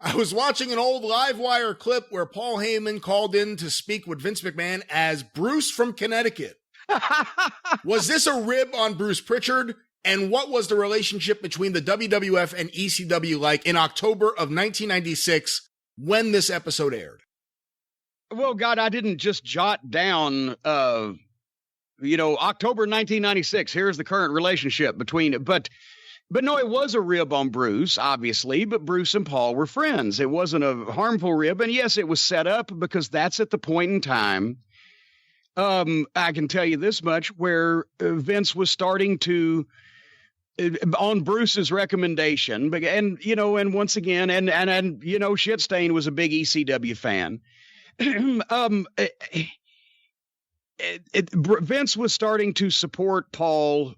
I was watching an old Livewire clip where Paul Heyman called in to speak with Vince McMahon as Bruce from Connecticut. Was this a rib on Bruce Pritchard? And what was the relationship between the WWF and ECW like in October of 1996 when this episode aired? Well, God, I didn't just jot down, October 1996. Here's the current relationship between it. But no, it was a rib on Bruce, obviously, but Bruce and Paul were friends. It wasn't a harmful rib. And yes, it was set up because that's at the point in time. I can tell you this much, where Vince was starting to, on Bruce's recommendation, and once again, and Shitstain was a big ECW fan. Vince was starting to support Paul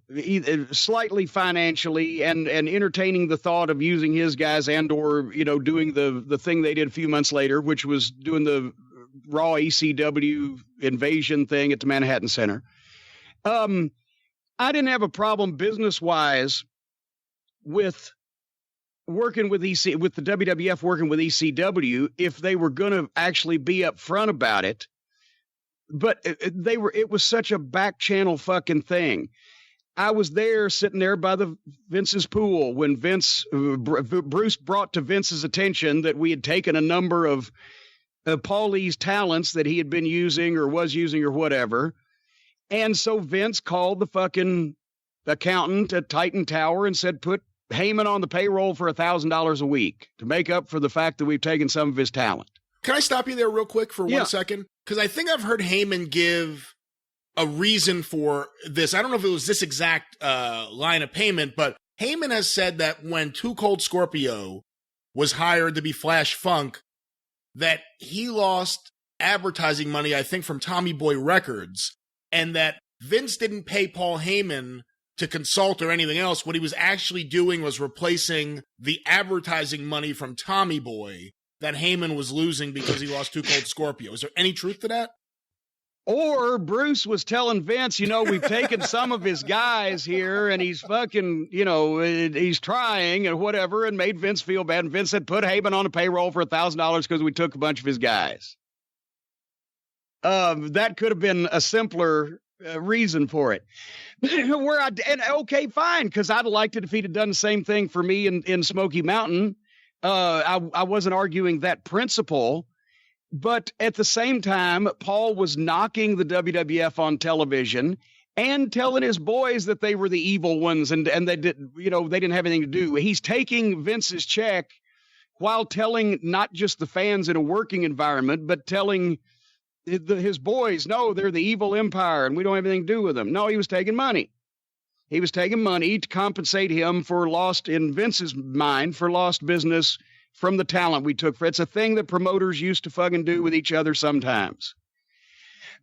slightly financially and entertaining the thought of using his guys or doing the thing they did a few months later, which was doing the Raw ECW invasion thing at the Manhattan Center. I didn't have a problem business-wise with working with the WWF working with ECW if they were going to actually be upfront about it. But it was such a back channel fucking thing. I was there sitting there by Vince's pool when Bruce brought to Vince's attention that we had taken a number of Paulie's talents that he had been using or was using or whatever. And so Vince called the fucking accountant at Titan Tower and said, put Heyman on the payroll for $1,000 a week to make up for the fact that we've taken some of his talent. Can I stop you there real quick for 1 second? Because I think I've heard Heyman give a reason for this. I don't know if it was this exact line of payment, but Heyman has said that when Too Cold Scorpio was hired to be Flash Funk, that he lost advertising money, I think, from Tommy Boy Records, and that Vince didn't pay Paul Heyman to consult or anything else. What he was actually doing was replacing the advertising money from Tommy Boy that Heyman was losing because he lost Too Cold Scorpio. Is there any truth to that? Or Bruce was telling Vince, we've taken some of his guys here and he's fucking, he's trying and whatever, and made Vince feel bad. And Vince said, put Heyman on a payroll for $1,000 because we took a bunch of his guys. That could have been a simpler reason for it. Okay, fine, because I'd have liked it if he'd have done the same thing for me in Smoky Mountain. I wasn't arguing that principle, but at the same time, Paul was knocking the WWF on television and telling his boys that they were the evil ones and they didn't have anything to do. He's taking Vince's check while telling not just the fans in a working environment, but telling his boys, no, they're the evil empire and we don't have anything to do with them. No, he was taking money. He was taking money to compensate him for in Vince's mind, for lost business from the talent we took. It's a thing that promoters used to fucking do with each other sometimes.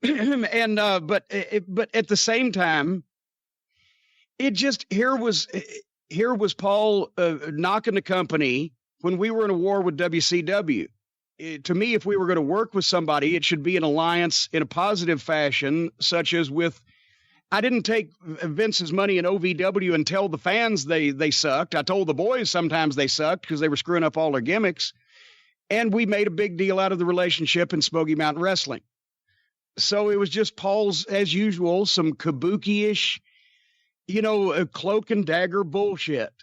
And, but at the same time, here was Paul knocking the company when we were in a war with WCW. To me, if we were going to work with somebody, it should be an alliance in a positive fashion, such as with, I didn't take Vince's money in OVW and tell the fans they sucked. I told the boys sometimes they sucked because they were screwing up all their gimmicks. And we made a big deal out of the relationship in Smoky Mountain Wrestling. So it was just Paul's, as usual, some kabuki-ish, cloak and dagger bullshit.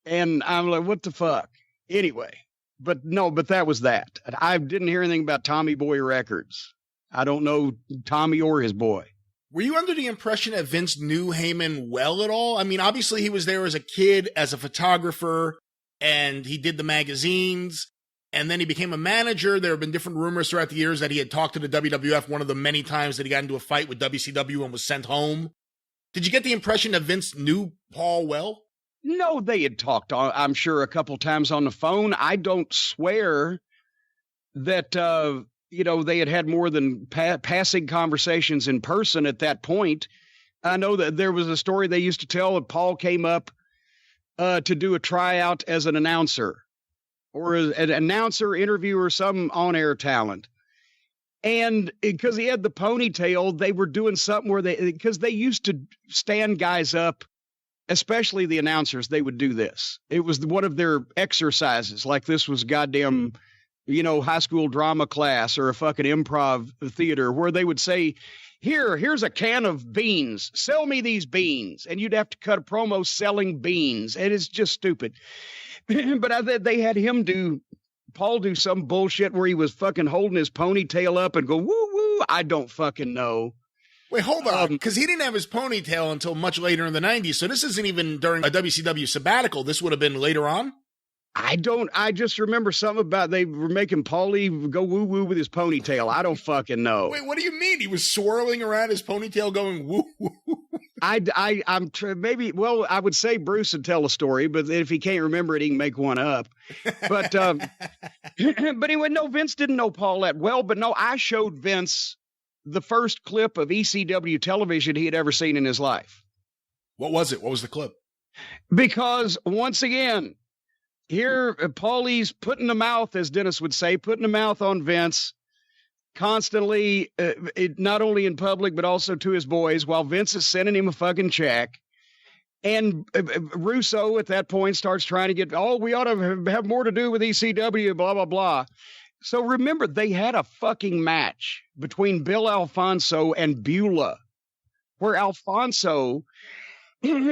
And I'm like, what the fuck? Anyway, but that was that. I didn't hear anything about Tommy Boy Records. I don't know Tommy or his boy. Were you under the impression that Vince knew Heyman well at all? I mean, obviously he was there as a kid, as a photographer, and he did the magazines, and then he became a manager. There have been different rumors throughout the years that he had talked to the WWF one of the many times that he got into a fight with WCW and was sent home. Did you get the impression that Vince knew Paul well? No, they had talked, I'm sure, a couple times on the phone. I don't swear that, they had more than passing conversations in person at that point. I know that there was a story they used to tell that Paul came up to do a tryout as an announcer or an announcer, interviewer, some on-air talent. And because he had the ponytail, they were doing something because they used to stand guys up especially the announcers, they would do this. It was one of their exercises, like this was goddamn, high school drama class or a fucking improv theater, where they would say, here's a can of beans. Sell me these beans. And you'd have to cut a promo selling beans. And it's just stupid. But they had Paul do some bullshit where he was fucking holding his ponytail up and go, woo, woo. I don't fucking know. Wait, hold on, because he didn't have his ponytail until much later in the 90s, so this isn't even during a WCW sabbatical. This would have been later on? I just remember something about they were making Paulie go woo-woo with his ponytail. I don't fucking know. Wait, what do you mean? He was swirling around his ponytail going woo-woo? I would say Bruce would tell a story, but if he can't remember it, he can make one up. But, but anyway, no, Vince didn't know Paul that well, but no, I showed Vince the first clip of ECW television he had ever seen in his life. What was it? What was the clip? Because once again, here Paulie's putting the mouth, as Dennis would say, putting the mouth on Vince constantly, not only in public, but also to his boys, while Vince is sending him a fucking check. And Russo at that point starts trying to get, we ought to have more to do with ECW, blah, blah, blah. So remember, they had a fucking match between Bill Alfonso and Beulah, where Alfonso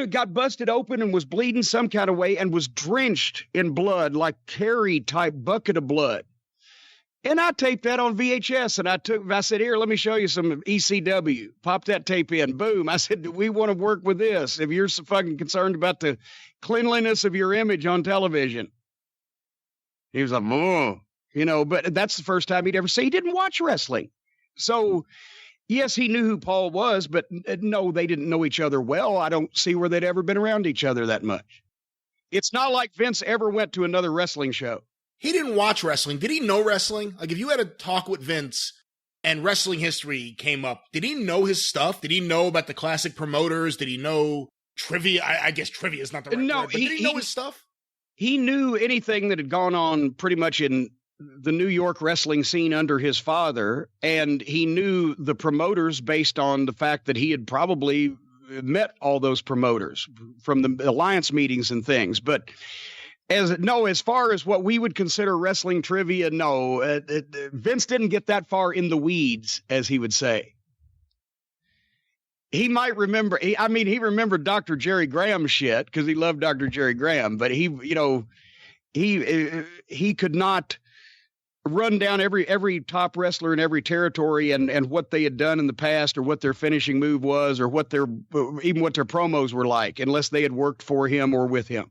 got busted open and was bleeding some kind of way and was drenched in blood, like Terry type bucket of blood. And I taped that on VHS, and I said, here, let me show you some ECW. Pop that tape in. Boom. I said, do we want to work with this if you're so fucking concerned about the cleanliness of your image on television? He was like, oh. But that's the first time he'd ever seen. He didn't watch wrestling. So, yes, he knew who Paul was, but no, they didn't know each other well. I don't see where they'd ever been around each other that much. It's not like Vince ever went to another wrestling show. He didn't watch wrestling. Did he know wrestling? Like, if you had a talk with Vince and wrestling history came up, did he know his stuff? Did he know about the classic promoters? Did he know trivia? I guess trivia is not the right word, but did he know his stuff? He knew anything that had gone on pretty much in the New York wrestling scene under his father, and he knew the promoters based on the fact that he had probably met all those promoters from the alliance meetings and things. But as far as what we would consider wrestling trivia, no, Vince didn't get that far in the weeds, as he would say. He might remember, he remembered Dr. Jerry Graham shit because he loved Dr. Jerry Graham, but he could not run down every top wrestler in every territory and what they had done in the past or what their finishing move was or even what their promos were like, unless they had worked for him or with him.